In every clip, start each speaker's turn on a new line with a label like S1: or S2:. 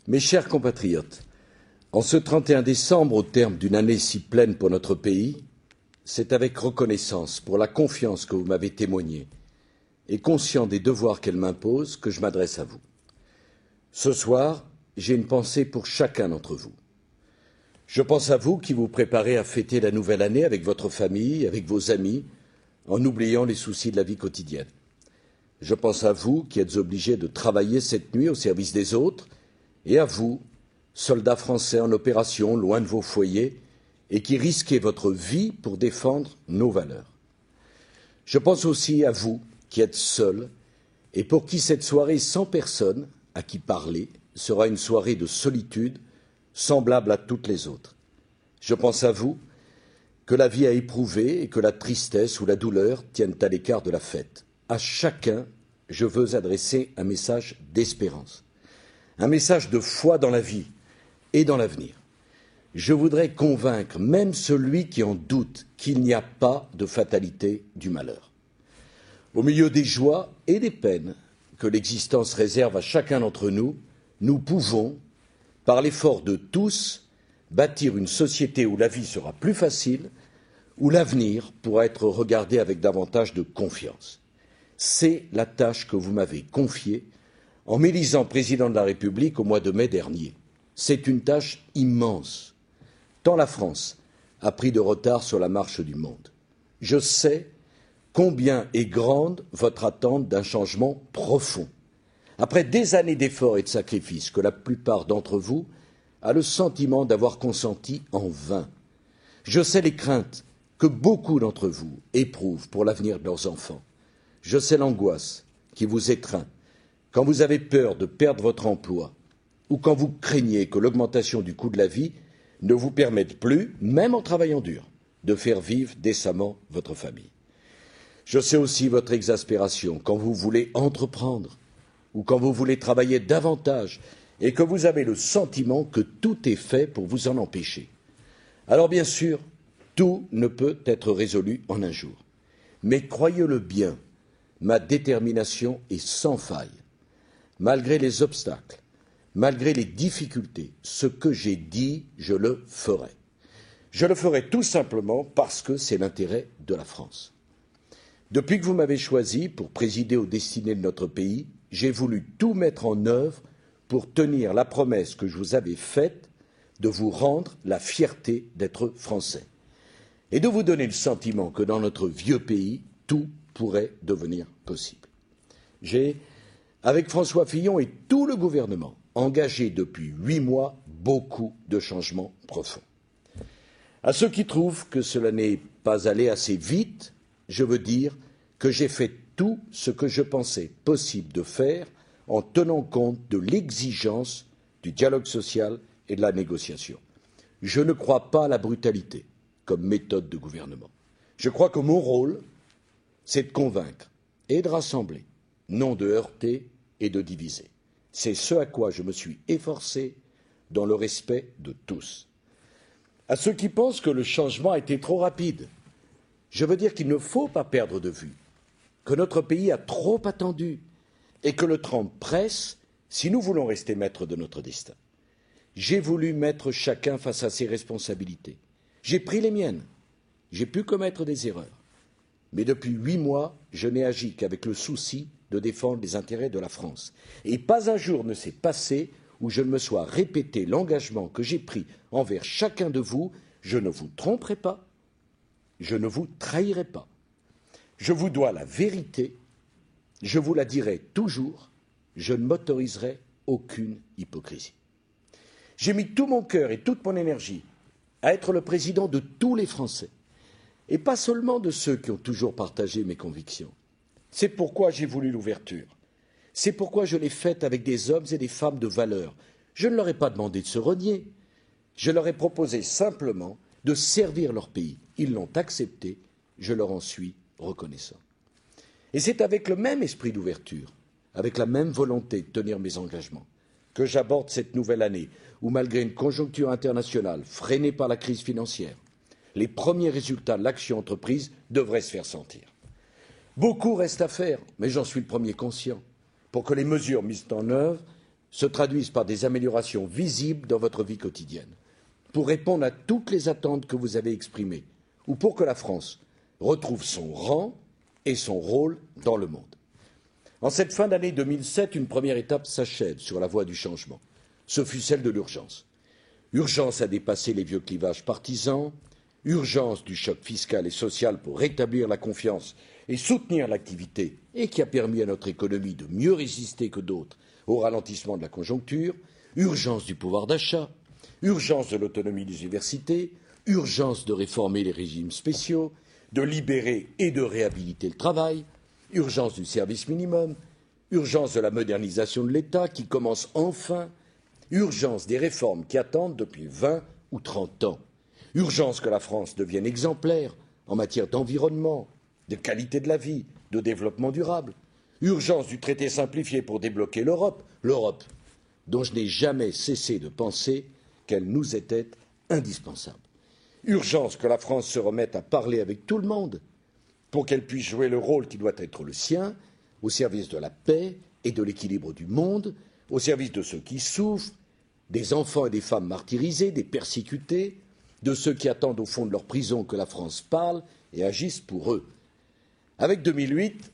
S1: Mes chers compatriotes, en ce 31 décembre, au terme d'une année si pleine pour notre pays, c'est avec reconnaissance pour la confiance que vous m'avez témoignée et conscient des devoirs qu'elle m'impose que je m'adresse à vous. Ce soir, j'ai une pensée pour chacun d'entre vous. Je pense à vous qui vous préparez à fêter la nouvelle année avec votre famille, avec vos amis, en oubliant les soucis de la vie quotidienne. Je pense à vous qui êtes obligés de travailler cette nuit au service des autres, et à vous, soldats français en opération loin de vos foyers et qui risquez votre vie pour défendre nos valeurs. Je pense aussi à vous qui êtes seuls et pour qui cette soirée sans personne à qui parler sera une soirée de solitude semblable à toutes les autres. Je pense à vous que la vie a éprouvé et que la tristesse ou la douleur tiennent à l'écart de la fête. À chacun, je veux adresser un message d'espérance. Un message de foi dans la vie et dans l'avenir. Je voudrais convaincre même celui qui en doute qu'il n'y a pas de fatalité du malheur. Au milieu des joies et des peines que l'existence réserve à chacun d'entre nous, nous pouvons, par l'effort de tous, bâtir une société où la vie sera plus facile, où l'avenir pourra être regardé avec davantage de confiance. C'est la tâche que vous m'avez confiée en m'élisant président de la République au mois de mai dernier. C'est une tâche immense, tant la France a pris de retard sur la marche du monde. Je sais combien est grande votre attente d'un changement profond. Après des années d'efforts et de sacrifices que la plupart d'entre vous a le sentiment d'avoir consenti en vain. Je sais les craintes que beaucoup d'entre vous éprouvent pour l'avenir de leurs enfants. Je sais l'angoisse qui vous étreint quand vous avez peur de perdre votre emploi ou quand vous craignez que l'augmentation du coût de la vie ne vous permette plus, même en travaillant dur, de faire vivre décemment votre famille. Je sais aussi votre exaspération quand vous voulez entreprendre ou quand vous voulez travailler davantage et que vous avez le sentiment que tout est fait pour vous en empêcher. Alors bien sûr, tout ne peut être résolu en un jour. Mais croyez-le bien, ma détermination est sans faille. Malgré les obstacles, malgré les difficultés, ce que j'ai dit, je le ferai. Je le ferai tout simplement parce que c'est l'intérêt de la France. Depuis que vous m'avez choisi pour présider aux destinées de notre pays, j'ai voulu tout mettre en œuvre pour tenir la promesse que je vous avais faite de vous rendre la fierté d'être français et de vous donner le sentiment que dans notre vieux pays, tout pourrait devenir possible. J'ai, avec François Fillon et tout le gouvernement, engagé depuis 8 mois beaucoup de changements profonds. À ceux qui trouvent que cela n'est pas allé assez vite, je veux dire que j'ai fait tout ce que je pensais possible de faire en tenant compte de l'exigence du dialogue social et de la négociation. Je ne crois pas à la brutalité comme méthode de gouvernement. Je crois que mon rôle, c'est de convaincre et de rassembler, non de heurter et de diviser. C'est ce à quoi je me suis efforcé dans le respect de tous. À ceux qui pensent que le changement a été trop rapide, je veux dire qu'il ne faut pas perdre de vue que notre pays a trop attendu et que le temps presse si nous voulons rester maîtres de notre destin. J'ai voulu mettre chacun face à ses responsabilités. J'ai pris les miennes. J'ai pu commettre des erreurs. Mais depuis 8 mois, je n'ai agi qu'avec le souci de défendre les intérêts de la France. Et pas un jour ne s'est passé où je ne me sois répété l'engagement que j'ai pris envers chacun de vous. Je ne vous tromperai pas, je ne vous trahirai pas. Je vous dois la vérité, je vous la dirai toujours, je ne m'autoriserai aucune hypocrisie. J'ai mis tout mon cœur et toute mon énergie à être le président de tous les Français, et pas seulement de ceux qui ont toujours partagé mes convictions. C'est pourquoi j'ai voulu l'ouverture. C'est pourquoi je l'ai faite avec des hommes et des femmes de valeur. Je ne leur ai pas demandé de se renier. Je leur ai proposé simplement de servir leur pays. Ils l'ont accepté. je leur en suis reconnaissant. Et c'est avec le même esprit d'ouverture, avec la même volonté de tenir mes engagements, que j'aborde cette nouvelle année où, malgré une conjoncture internationale freinée par la crise financière, les premiers résultats de l'action entreprise devraient se faire sentir. Beaucoup reste à faire, mais j'en suis le premier conscient, pour que les mesures mises en œuvre se traduisent par des améliorations visibles dans votre vie quotidienne, pour répondre à toutes les attentes que vous avez exprimées, ou pour que la France retrouve son rang et son rôle dans le monde. En cette fin d'année 2007, une première étape s'achève sur la voie du changement. Ce fut celle de l'urgence. Urgence à dépasser les vieux clivages partisans, urgence du choc fiscal et social pour rétablir la confiance et soutenir l'activité, et qui a permis à notre économie de mieux résister que d'autres au ralentissement de la conjoncture, urgence du pouvoir d'achat, urgence de l'autonomie des universités, urgence de réformer les régimes spéciaux, de libérer et de réhabiliter le travail, urgence du service minimum, urgence de la modernisation de l'État qui commence enfin, urgence des réformes qui attendent depuis 20 ou 30 ans, urgence que la France devienne exemplaire en matière d'environnement, de qualité de la vie, de développement durable, urgence du traité simplifié pour débloquer l'Europe, l'Europe dont je n'ai jamais cessé de penser qu'elle nous était indispensable. Urgence que la France se remette à parler avec tout le monde pour qu'elle puisse jouer le rôle qui doit être le sien, au service de la paix et de l'équilibre du monde, au service de ceux qui souffrent, des enfants et des femmes martyrisés, des persécutés, de ceux qui attendent au fond de leur prison que la France parle et agisse pour eux. Avec 2008,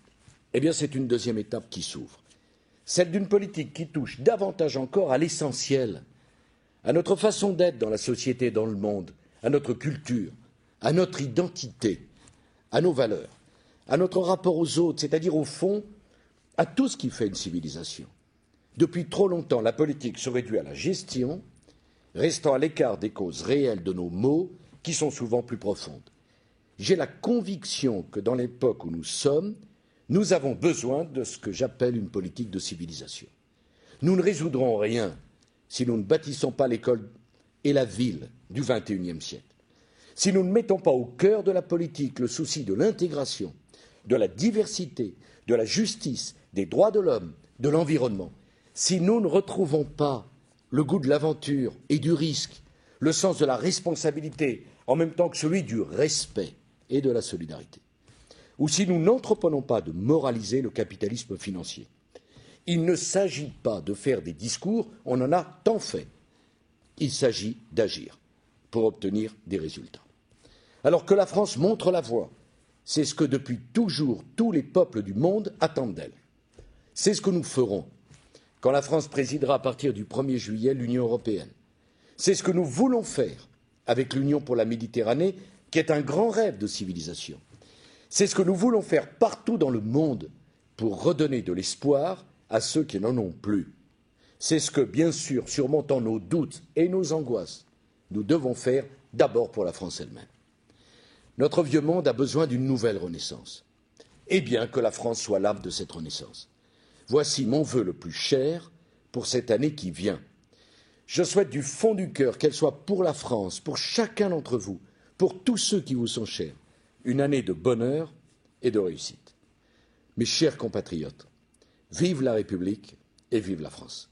S1: c'est une deuxième étape qui s'ouvre, celle d'une politique qui touche davantage encore à l'essentiel, à notre façon d'être dans la société et dans le monde, à notre culture, à notre identité, à nos valeurs, à notre rapport aux autres, c'est-à-dire au fond, à tout ce qui fait une civilisation. Depuis trop longtemps, la politique se réduit à la gestion, restant à l'écart des causes réelles de nos maux, qui sont souvent plus profondes. J'ai la conviction que dans l'époque où nous sommes, nous avons besoin de ce que j'appelle une politique de civilisation. Nous ne résoudrons rien si nous ne bâtissons pas l'école et la ville du XXIe siècle. Si nous ne mettons pas au cœur de la politique le souci de l'intégration, de la diversité, de la justice, des droits de l'homme, de l'environnement, si nous ne retrouvons pas le goût de l'aventure et du risque, le sens de la responsabilité, en même temps que celui du respect et de la solidarité, ou si nous n'entreprenons pas de moraliser le capitalisme financier. Il ne s'agit pas de faire des discours, on en a tant fait. Il s'agit d'agir pour obtenir des résultats. Alors que la France montre la voie, c'est ce que depuis toujours tous les peuples du monde attendent d'elle. C'est ce que nous ferons quand la France présidera à partir du 1er juillet l'Union européenne. C'est ce que nous voulons faire avec l'Union pour la Méditerranée, qui est un grand rêve de civilisation. C'est ce que nous voulons faire partout dans le monde pour redonner de l'espoir à ceux qui n'en ont plus. C'est ce que, bien sûr, surmontant nos doutes et nos angoisses, nous devons faire d'abord pour la France elle-même. Notre vieux monde a besoin d'une nouvelle renaissance. Et bien que la France soit l'âme de cette renaissance. Voici mon vœu le plus cher pour cette année qui vient. Je souhaite du fond du cœur qu'elle soit pour la France, pour chacun d'entre vous, pour tous ceux qui vous sont chers, une année de bonheur et de réussite. Mes chers compatriotes, vive la République et vive la France.